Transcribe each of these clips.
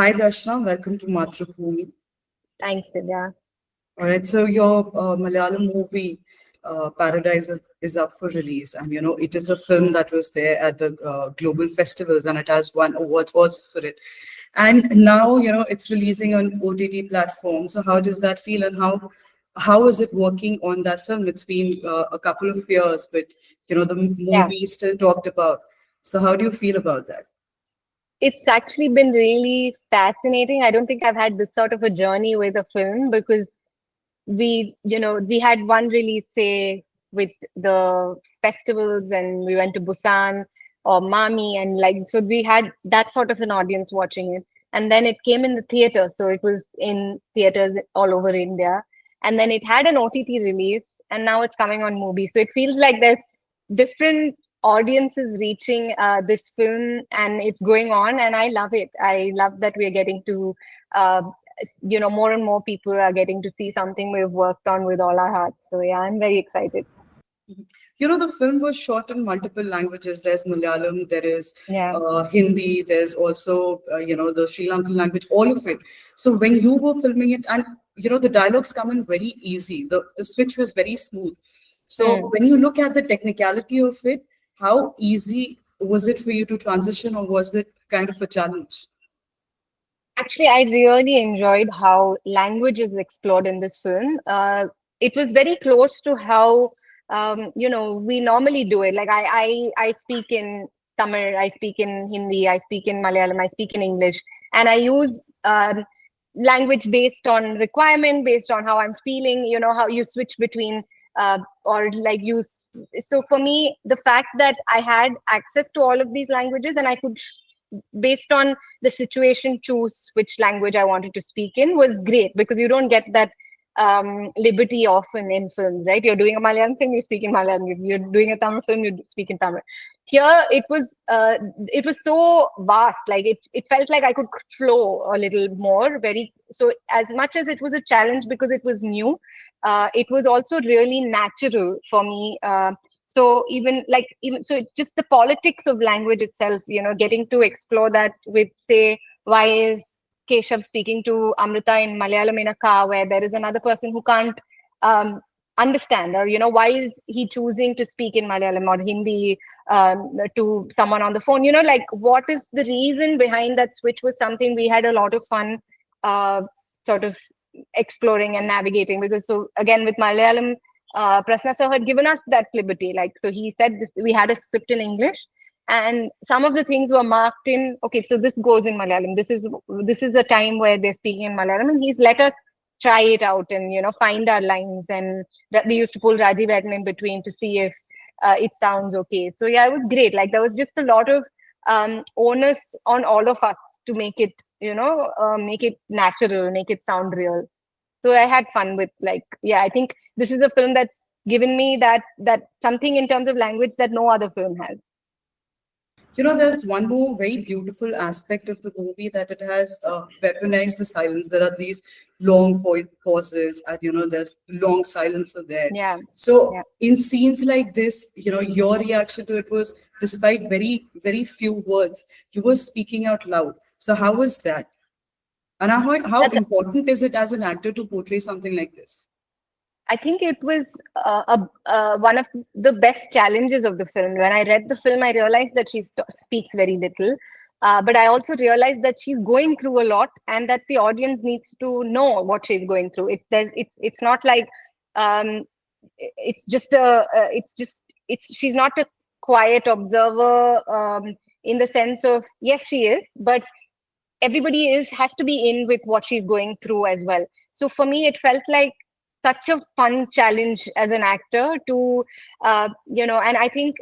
Hi Darshana, welcome to Mathrubhumi. Thanks, Divya. All right, so your Malayalam movie Paradise is up for release, and it is a film that was there at the global festivals, and it has won awards also for it. And now it's releasing on OTT platforms. So how does that feel, and how is it working on that film? It's been a couple of years, but the Yeah, movie is still talked about. So how do you feel about that? it's actually been really fascinating. I don't think I've had this sort of a journey with a film because we had one release, say, with the festivals, and we went to Busan or Mami, and like, so we had that sort of an audience watching it. And then it came in the theater, so it was in theaters all over India. And then it had an OTT release, and now it's coming on movie. So it feels like there's different audiences reaching this film, and it's going on, and I love it. I love that we're getting to uh, more and more people are getting to see something we've worked on with all our hearts. So yeah, I'm very excited. The film was shot in multiple languages. There's Malayalam, there is Yeah. Hindi, there's also, the Sri Lankan language, all of it. So when you were filming it, and, the dialogues come in very easy, the switch was very smooth. So Hmm. when you look at the technicality of it, how easy was it for you to transition, or was it kind of a challenge? Actually, I really enjoyed how language is explored in this film. It was very close to how we normally do it. Like I speak in Tamil, I speak in Hindi, I speak in Malayalam, I speak in English, and I use language based on requirement, based on how I'm feeling. You know how you switch between or like use. So for me, the fact that I had access to all of these languages and I could based on the situation choose which language I wanted to speak in was great because you don't get that liberty often in films, right? You're doing a Malayalam film, you speak in Malayalam. If you're doing a Tamil film, you speak in Tamil. Here, it was so vast. Like it felt like I could flow a little more. Very so. As much as it was a challenge because it was new, it was also really natural for me. So even so it's just the politics of language itself, getting to explore that with, say, why is Keshav speaking to Amrita in Malayalam in a car where there is another person who can't um, understand, or why is he choosing to speak in Malayalam or Hindi to someone on the phone, like what is the reason behind that switch was something we had a lot of fun uh, sort of exploring and navigating, because so again with Malayalam, Prasna sir had given us that liberty. Like, so he said this, we had a script in English, and some of the things were marked in, okay, so this goes in Malayalam. This is a time where they're speaking in Malayalam, and he's let us try it out and find our lines. And we used to pull Rajiv Edden in between to see if it sounds okay. So yeah, it was great. Like there was just a lot of onus on all of us to make it, make it natural, make it sound real. So I had fun with, like, yeah, I think this is a film that's given me that something in terms of language that no other film has. There's one more very beautiful aspect of the movie that it has weaponized the silence. There are these long pauses, and there's long silence are there. Yeah, So yeah. in scenes like this, your reaction to it was, despite very very few words, you were speaking out loud. So how was that? And how That's important is it as an actor to portray something like this? I think it was one of the best challenges of the film. When I read the film, I realized that she speaks very little, but I also realized that she's going through a lot, and that the audience needs to know what she's going through. It's not like um, it's she's not a quiet observer in the sense of, yes, she is, but everybody is has to be in with what she's going through as well. So for me, it felt like such a fun challenge as an actor to and I think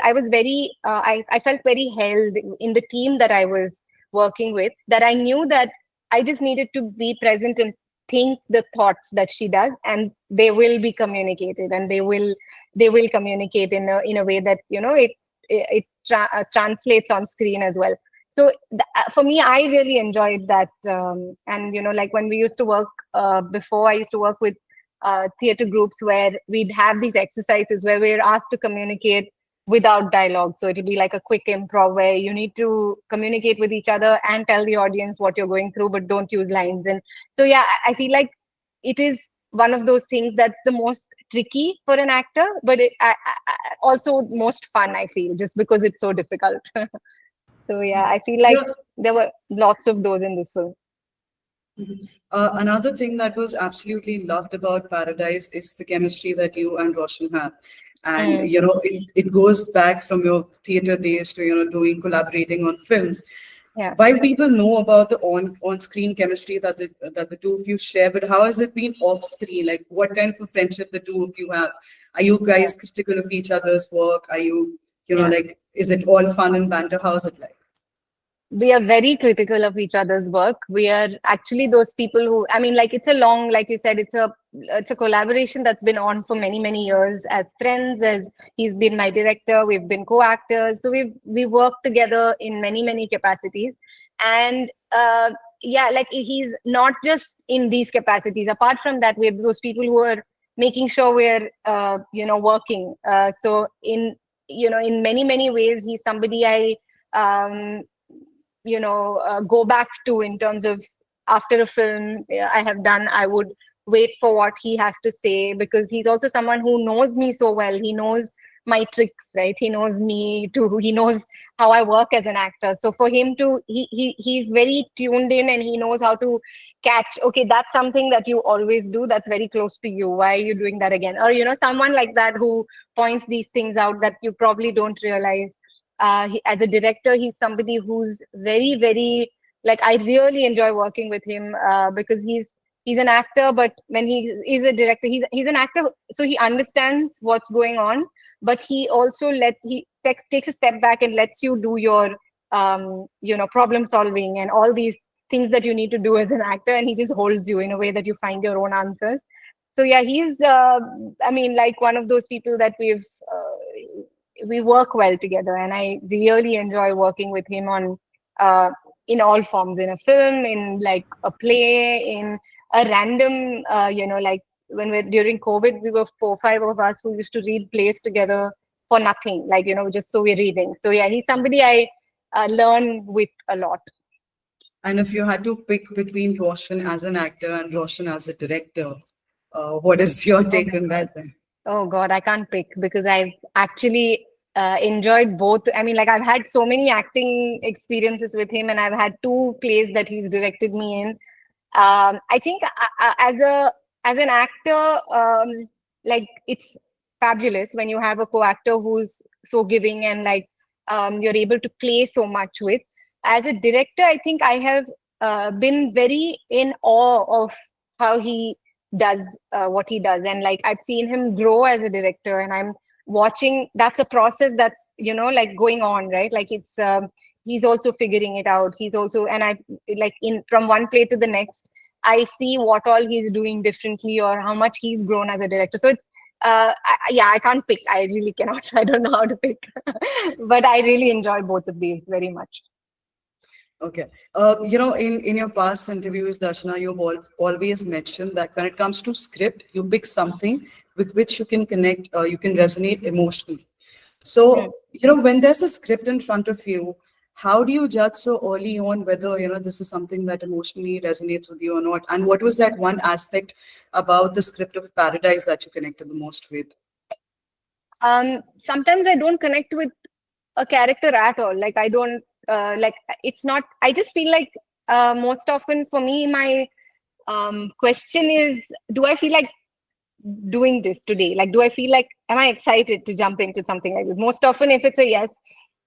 I was very I felt very held in the team that I was working with, that I knew that I just needed to be present and think the thoughts that she does, and they will be communicated, and they will communicate in a way that it translates on screen as well. So for me, I really enjoyed that. And like when we used to work before, I used to work with theater groups where we'd have these exercises where we're asked to communicate without dialogue. So it'll be like a quick improv where you need to communicate with each other and tell the audience what you're going through, but don't use lines. And so, yeah, I feel like it is one of those things that's the most tricky for an actor, but also most fun, I feel, just because it's so difficult. So, yeah, I feel like Yeah. there were lots of those in this film. Another thing that was absolutely loved about Paradise is the chemistry that you and Roshan have. And, Mm, it goes back from your theater days to, doing collaborating on films. yeah. While people know about the on-screen chemistry that the two of you share, but how has it been off-screen? Like, what kind of a friendship the two of you have? Are you Yeah. guys critical of each other's work? Are you, Yeah. like, is it all fun and banter? How's it like? We are very critical of each other's work. We are actually those people who, I mean, like, it's a long, like you said, it's a collaboration that's been on for many, many years as friends. As he's been my director, we've been co-actors, so we worked together in many, many capacities. And yeah, like, he's not just in these capacities. Apart from that, we have those people who are making sure we're working. So in, in many, many ways, he's somebody I um, go back to, in terms of, after a film I have done, I would wait for what he has to say, because he's also someone who knows me so well. He knows my tricks, right? He knows me too. He knows how I work as an actor. So for him to, he's very tuned in, and he knows how to catch, okay, that's something that you always do, that's very close to you, why are you doing that again? Or, someone like that who points these things out that you probably don't realize. As a director, he's somebody who's very, very, like, I really enjoy working with him, because he's an actor, but when he's a director, he's an actor, so he understands what's going on, but he also takes a step back and lets you do your problem solving and all these things that you need to do as an actor, and he just holds you in a way that you find your own answers. So yeah, he's I mean, like, one of those people that we work well together, and I really enjoy working with him on in all forms, in a film, in like a play, in a random like, when we're during COVID, we were 4 5 of us who used to read plays together for nothing, like, just so we're reading. So yeah, he's somebody I learn with a lot. And if you had to pick between Roshan as an actor and Roshan as a director, what is your Oh take my on God. that then? Oh God, I can't pick, because I've actually enjoyed both. I mean, like, I've had so many acting experiences with him, and I've had two plays that he's directed me in. I think as an actor, like, it's fabulous when you have a co-actor who's so giving, and like, you're able to play so much with. As a director, I think I have been very in awe of how he does what he does, and like, I've seen him grow as a director, and I'm watching. That's a process that's, like, going on, right? Like, it's he's also figuring it out. He's also, and I, like, in from one play to the next, I see what all he's doing differently, or how much he's grown as a director. So it's yeah, I can't pick. I really cannot. I don't know how to pick. But I really enjoy both of these very much. Okay. In your past interviews, Darshana, you've always mentioned that when it comes to script, you pick something with which you can connect, you can resonate emotionally. Hmm. So, when there's a script in front of you, how do you judge so early on whether, this is something that emotionally resonates with you or not? And what was that one aspect about the script of Paradise that you connected the most with? Sometimes I don't connect with a character at all. Like, I don't like, it's not. I just feel like most often for me, my question is, do I feel like doing this today? Like, do I feel like, am I excited to jump into something like this? Most often, if it's a yes,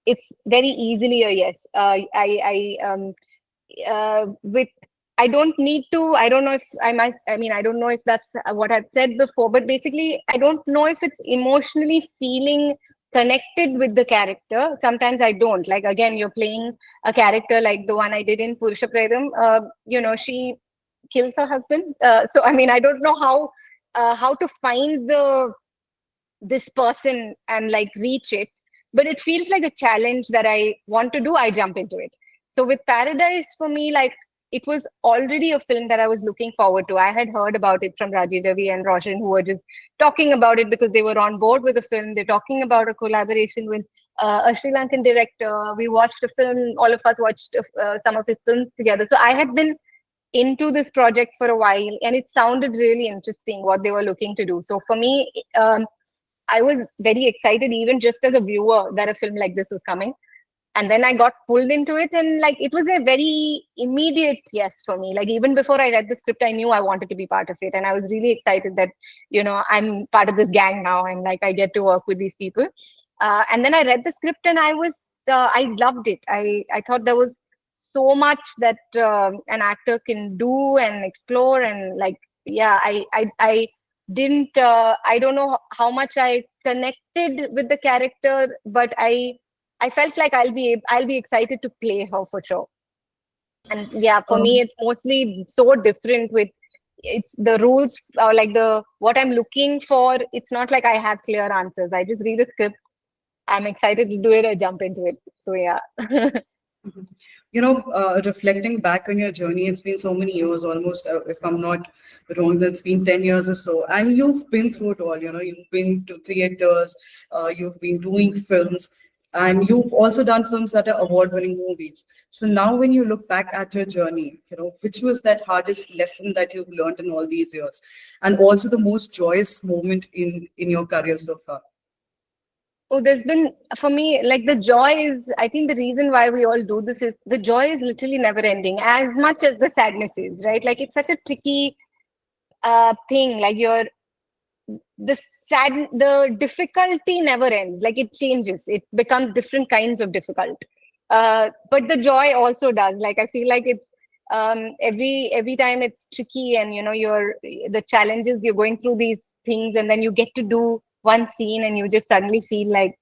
it's very easily a yes. With I don't need to. I don't know if I must. I mean, I don't know if that's what I've said before, but basically, I don't know if it's emotionally feeling connected with the character. Sometimes I don't. Like, again, you're playing a character like the one I did in Purusha Predam. She kills her husband. So I mean, I don't know how to find this person and like reach it, but it feels like a challenge that I want to do. I jump into it. So with Paradise, for me, like, it was already a film that I was looking forward to. I had heard about it from Rajiv Ravi and Roshan, who were just talking about it because they were on board with the film. They're talking about a collaboration with a Sri Lankan director. We watched a film, all of us watched some of his films together. So I had been into this project for a while, and it sounded really interesting what they were looking to do. So for me, I was very excited, even just as a viewer, that a film like this was coming. And then I got pulled into it, and like it was a very immediate yes for me. Like even before I read the script, I knew I wanted to be part of it, and I was really excited that I'm part of this gang now, and like I get to work with these people. And then I read the script, and I loved it. I thought there was so much that an actor can do and explore, and like yeah, I didn't I don't know how much I connected with the character, but I felt like I'll be excited to play her for sure. And yeah, for me, Um, it's mostly so different with it's the rules or like the what I'm looking for. It's not like I have clear answers. I just read a script. I'm excited to do it. I jump into it. So yeah. Reflecting back on your journey, it's been so many years, almost, if I'm not wrong, it's been 10 years or so. And you've been through it all, you've been to theaters, you've been doing films, and you've also done films that are award-winning movies. So now when you look back at your journey, which was that hardest lesson that you've learned in all these years? And also the most joyous moment in your career so far? Oh, there's been for me like the joy is. I think the reason why we all do this is the joy is literally never ending, as much as the sadness is, right? Like it's such a tricky thing. Like the difficulty never ends. Like it changes. It becomes different kinds of difficult. But the joy also does. Like I feel like it's every time it's tricky, and you're the challenges you're going through these things, and then you get to do one scene, and you just suddenly feel like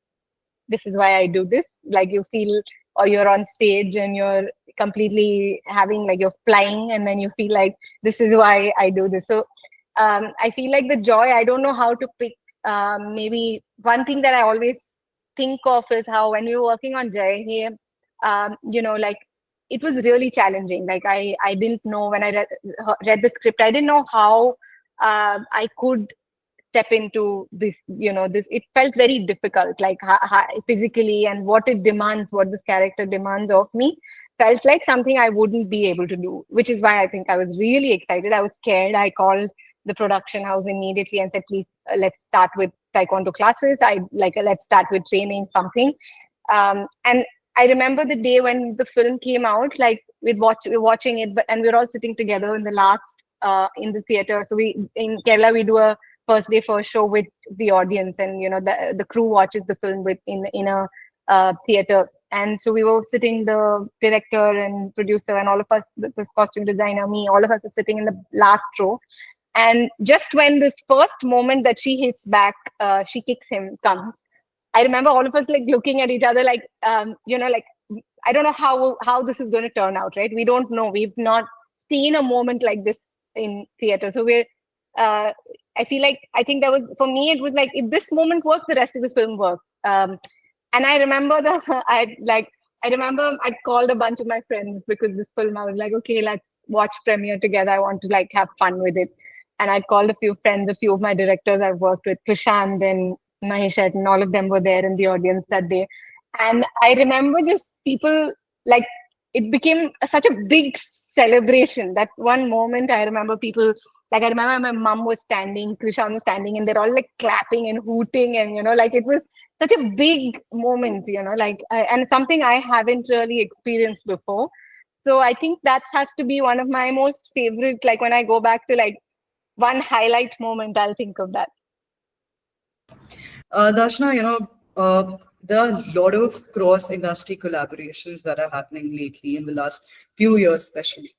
this is why I do this. Like you feel, or you're on stage and you're completely having like you're flying, and then you feel like this is why I do this. So I feel like the joy, I don't know how to pick. Maybe one thing that I always think of is how when we were working on Jai here, like it was really challenging. Like I didn't know when I read the script, I didn't know how I could step into this it felt very difficult, like physically, and what it demands, what this character demands of me felt like something I wouldn't be able to do, which is why I think I was really excited. I was scared. I called the production house immediately and said, please, let's start with taekwondo classes. Let's start with training something. And I remember the day when the film came out, like we're watching it, and we're all sitting together in the last in the theater. So we in Kerala we do a first day first show with the audience, and the crew watches the film with in a theater. And so we were sitting, the director and producer and all of us, the costume designer, me, all of us are sitting in the last row. And just when this first moment that she hits back, she kicks him, comes, I remember all of us like looking at each other, like like I don't know how this is going to turn out, right? We don't know. We've not seen a moment like this in theater, so we're. Uh, I feel like I think that was for me. It was like if this moment works, the rest of the film works. And I remember I remember I'd called a bunch of my friends because this film I was like, okay, let's watch premiere together. I want to like have fun with it. And I'd called a few friends, a few of my directors I've worked with, Prashant and Mahesh, and all of them were there in the audience that day. And I remember just people like it became such a big celebration. That one moment, I remember people like I remember my mom was standing, Krishan was standing, and they're all like clapping and hooting, and like it was such a big moment, and something I haven't really experienced before. So I think that has to be one of my most favorite. Like when I go back to like one highlight moment, I'll think of that. Darshana, there are a lot of cross-industry collaborations that are happening lately in the last few years, especially.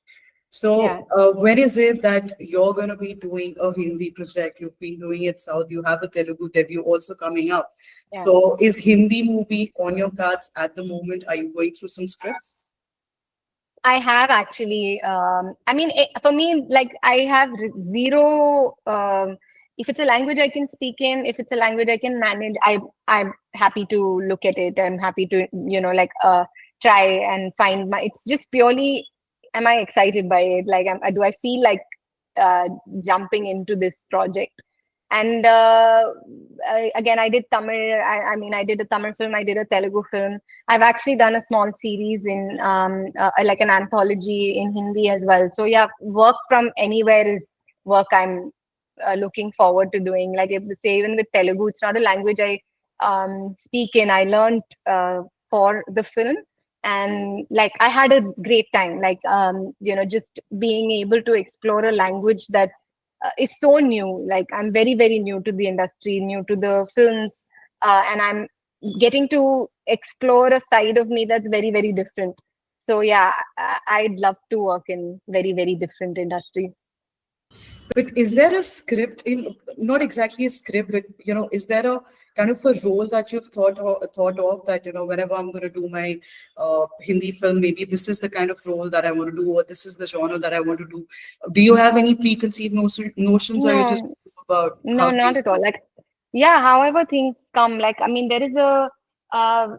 Yeah, So, when is it that you're going to be doing a Hindi project? You've been doing it South. You have a Telugu debut also coming up. yeah. So, is Hindi movie on your cards at the moment? Are you going through some scripts? I have actually. I mean, for me, like I have zero. If it's a language I can speak in, if it's a language I can manage, I'm happy to look at it. I'm happy to try and find my. It's just purely am I excited by it? Like, do I feel like uh, jumping into this project? And again, I did Tamil. I mean, I did a Tamil film. I did a Telugu film. I've actually done a small series in like an anthology in Hindi as well. So yeah, work from anywhere is work I'm looking forward to doing. Like, if say even with Telugu, it's not a language I speak in. I learned for the film, and like I had a great time. Like, just being able to explore a language that is so new. Like, I'm very, very new to the industry, new to the films, and I'm getting to explore a side of me that's very, very different. So yeah, I'd love to work in very, very different industries. But is there a script in, not exactly a script, but is there a kind of a role that you've thought of that, whenever I'm going to do my Hindi film, maybe this is the kind of role that I want to do, or this is the genre that I want to do. Do you have any preconceived notions, or you just No, about no, how not things at all. go? Like, yeah, however things come. Like, I mean, there is a uh,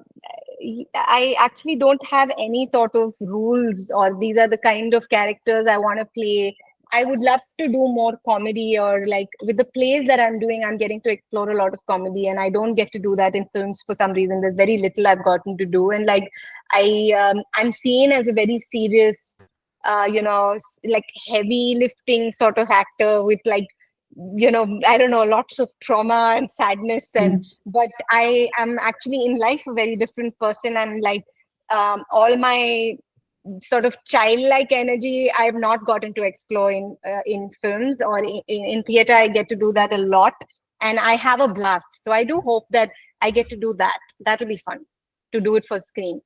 I actually don't have any sort of rules, or these are the kind of characters I want to play. I would love to do more comedy, or like with the plays that I'm doing, I'm getting to explore a lot of comedy, and I don't get to do that in films for some reason. There's very little I've gotten to do, and like I'm seen as a very serious, like heavy lifting sort of actor with like, I don't know, lots of trauma and sadness, and but I am actually in life a very different person, and like all my sort of childlike energy I've not gotten to explore in films or in theater. I get to do that a lot, and I have a blast. So I do hope that I get to do that. That will be fun to do it for screen.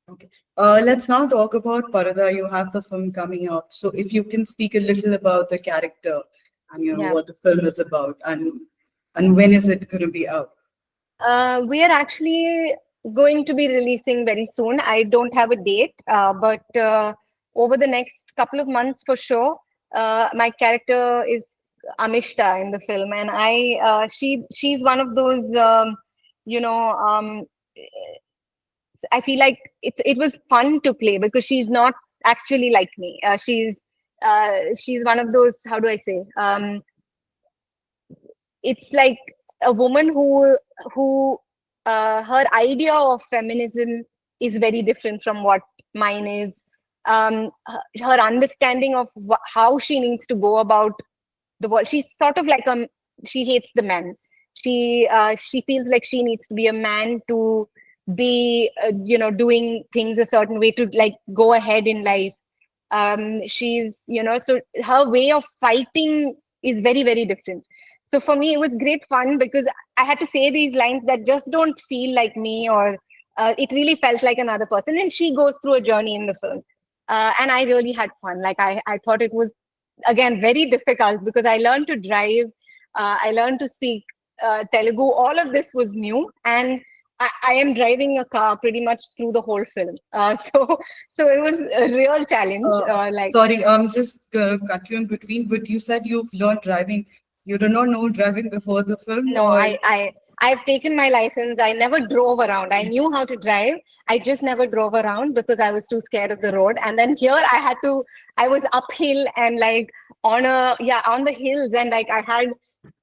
Okay. Let's now talk about Parada. You have the film coming out. So if you can speak a little about the character and Yeah. what the film is about, and when is it going to be out? We are actually going to be releasing very soon. I don't have a date, but over the next couple of months for sure. My character is Amishta in the film, and she's one of those, you know, I feel like it was fun to play because she's not actually like me. She's one of those. How do I say? It's like a woman who her idea of feminism is very different from what mine is. Her understanding of how she needs to go about the world. She's sort of like she hates the men. She feels like she needs to be a man to be doing things a certain way to like go ahead in life. She's so her way of fighting is very, very different. So for me it was great fun because I had to say these lines that just don't feel like me, or it really felt like another person, and she goes through a journey in the film. And I really had fun. Like, I thought it was again very difficult because I learned to drive, I learned to speak Telugu. All of this was new, and I am driving a car pretty much through the whole film. So it was a real challenge. Like, Sorry, just cut you in between, but you said you've learned driving. You did not know driving before the film, no, or I've taken my license. I never drove around. I knew how to drive. I just never drove around because I was too scared of the road. And then here I was uphill and like on the hills, and like I had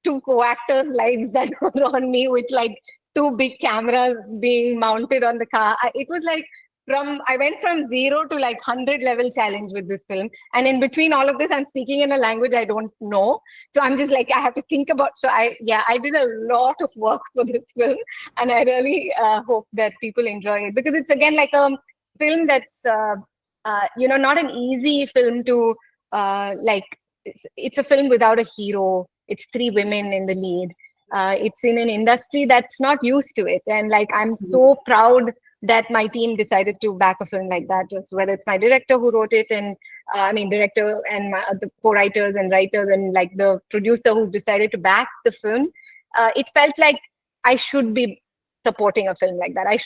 two co-actors' lives that were on me with like two big cameras being mounted on the car. It was like I went from zero to like 100 level challenge with this film. And in between all of this, I'm speaking in a language I don't know. So I'm just like, I have to think about. So I did a lot of work for this film, and I really hope that people enjoy it because it's again like a film that's not an easy film to like. It's a film without a hero. It's three women in the lead. It's in an industry that's not used to it, and like I'm so proud that my team decided to back a film like that. Just whether it's my director who wrote it, and director and the co-writers and writers, and like the producer who's decided to back the film. It felt like I should be supporting a film like that. I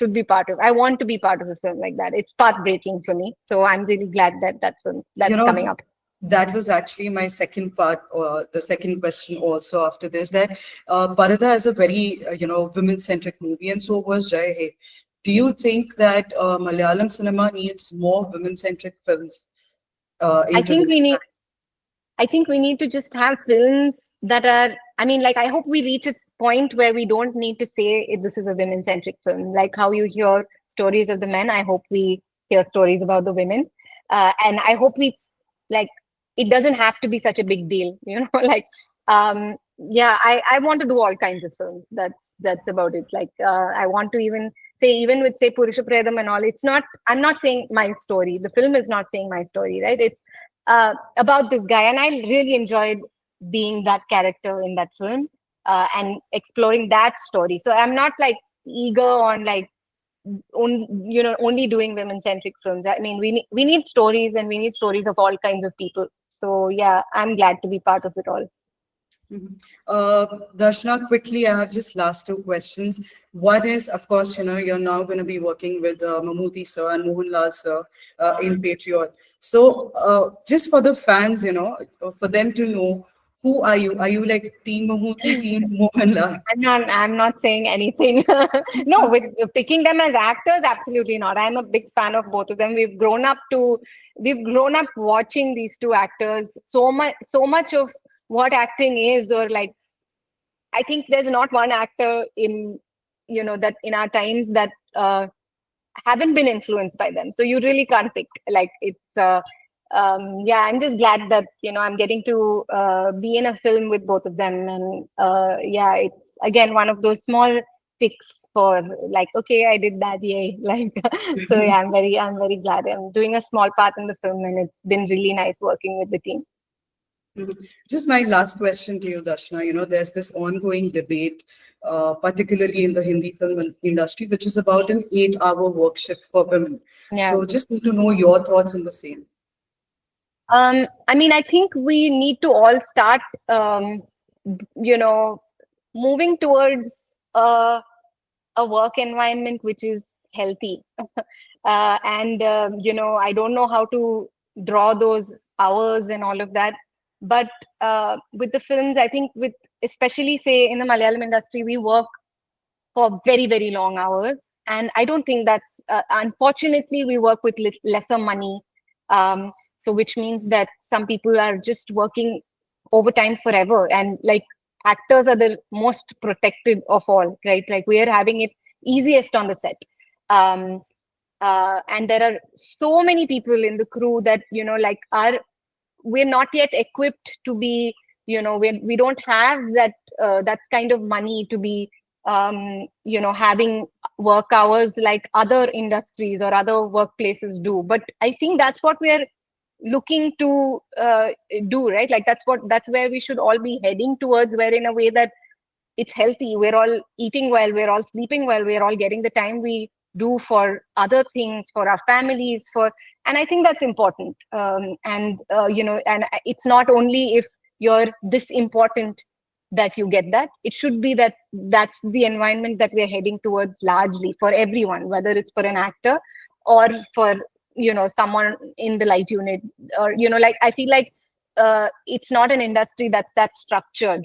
want to be part of a film like that. It's path breaking for me. So I'm really glad that you that's coming know, up. that was actually my second part, or the second question also after this, that Parada is a very, women-centric movie, and so was Jai Hai. Do you think that Malayalam cinema needs more women-centric films? I in think we today's need time? I think we need to just have films that are, I mean, like, I hope we reach a point where we don't need to say this is a women centric film. Like how you hear stories of the men, I hope we hear stories about the women. And I hope it's like, it doesn't have to be such a big deal, you know, like, yeah, I want to do all kinds of films. That's about it. Like, I want to even say, even with say Purusha Predam and all, it's not, I'm not saying my story. The film is not saying my story, right? It's about this guy, and I really enjoyed being that character in that film and exploring that story. So I'm not like eager on like only doing women centric films. I mean, we need stories, and we need stories of all kinds of people. So yeah, I'm glad to be part of it all. Mhm. Uh, Darshana, quickly, I have just last two questions. One is, of course, you're now going to be working with Mammootty sir and Mohanlal sir in Patriot. So, just for the fans, for them to know, who are you? Are you like Team Mammootty, Team Mohanlal? I'm not saying anything. No, with picking them as actors, absolutely not. I'm a big fan of both of them. We've grown up watching these two actors. So much of what acting is, or like, I think there's not one actor in, that in our times that haven't been influenced by them. So you really can't pick. Like, it's yeah, I'm just glad that I'm getting to be in a film with both of them, and yeah, it's again one of those small ticks for like, okay, I did that, yay! Like, so yeah, I'm very glad I'm doing a small part in the film, and it's been really nice working with the team. Mhm. Just my last question to you, Darshana. There's this ongoing debate, particularly in the Hindi film industry, which is about an 8-hour work shift for women. Yeah. So, just need to know your thoughts on the same. I mean, I think we need to all start, you know, moving towards a work environment which is healthy. And, I don't know how to draw those hours and all of that. But with the films, I think especially say in the Malayalam industry, we work for very, very long hours. And I don't think unfortunately, we work with lesser money. So, which means that some people are just working overtime forever. And like, actors are the most protected of all, right? Like, we are having it easiest on the set. Um, and there are so many people in the crew that, like, we're not yet equipped to be, we don't have that's kind of money to be having work hours like other industries or other workplaces do. But I think that's what we're looking to do, right? Like, that's where we should all be heading towards, where in a way that it's healthy, we're all eating well, we're all sleeping well, we're all getting the time we do for other things, for our families, and I think that's important. And and it's not only if you're this important that you get that. It should be that that's the environment that we're heading towards, largely for everyone, whether it's for an actor or for someone in the light unit, or like, I feel like it's not an industry that's structured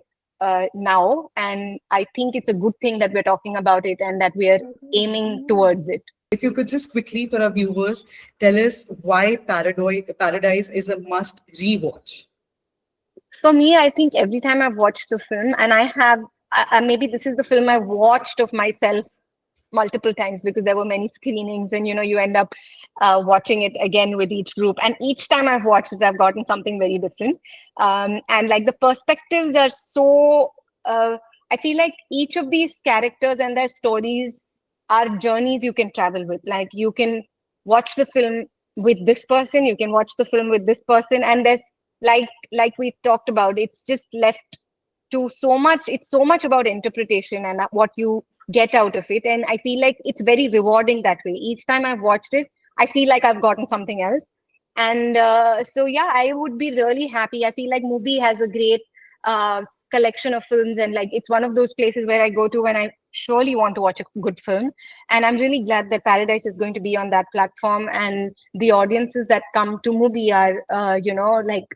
now. And I think it's a good thing that we're talking about it and that we're aiming towards it. If you could just quickly, for our viewers, tell us why Paradise is a must rewatch. For me, I think every time I've watched the film, and maybe this is the film I watched of myself multiple times, because there were many screenings, and you end up watching it again with each group, and each time I've watched it, I've gotten something very different. And like, the perspectives are so I feel like each of these characters and their stories are journeys you can travel with. Like, you can watch the film with this person, you can watch the film with this person, and there's like we talked about, it's just left to so much. It's so much about interpretation and what you get out of it. And I feel like it's very rewarding that way. Each time I've watched it, I feel like I've gotten something else. And so yeah, I would be really happy. I feel like Mubi has a great collection of films, and like, it's one of those places where I go to when I surely want to watch a good film. And I'm really glad that Paradise is going to be on that platform, and the audiences that come to Mubi are like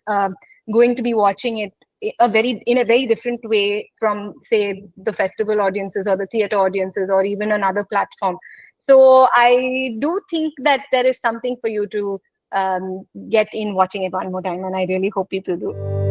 going to be watching it in a very different way from, say, the festival audiences or the theater audiences or even another platform. So I do think that there is something for you to get in watching it one more time, and I really hope people do.